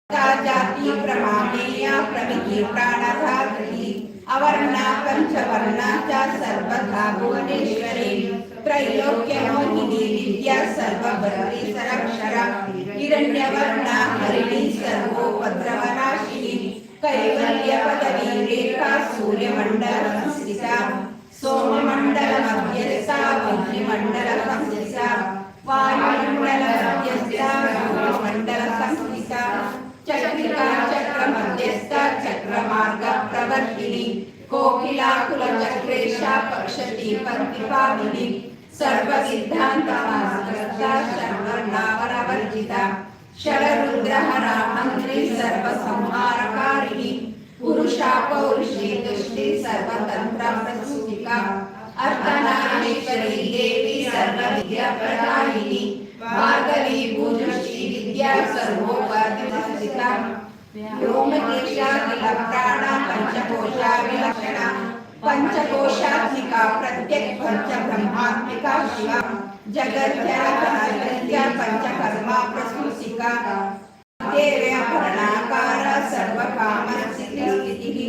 जाति प्रमाणेय प्रमिति प्राणधात्री अवर्णा पंचवर्णा च सर्वथा भुवनेश्वरी त्रैलोक्यमोहिनी विद्या सर्वभद्री सरक्षरा हिरण्यवर्णा हरिणी सर्वोपद्रवनाशिनी कैवल्य पदवी रेखा सूर्यमंडल संस्थिता सोममंडल मध्यस्था अग्निमंडल संस्थिता वायुमंडल मध्यस्था मंडल संस्थिता चक्रिका चक्र मध्यस्था चक्रमार्ग प्रवर्तिनी कोकिलाकुल चक्रेशा पक्षती पंक्तिपाविनी सर्वसिद्धान्तमास्कृता सर्वर्णावरवर्जिता शररुद्रहरा मंत्री सर्वसंहारकारिणी पुरुषा पौरुषी दुष्टि सर्वतंत्र प्रसूतिका अर्धनारीश्वरी देवी सर्वविद्याप्रदायिनी भार्गवी भुजश्री विद्या सर्वोपदिता व्योमकेशा किलप्राणा पंचकोशा विलक्षणा पंचकोशात्मिका प्रत्येक पंच ब्रह्मात्मिका शिवा जगद्या पंचकर्मा प्रसूति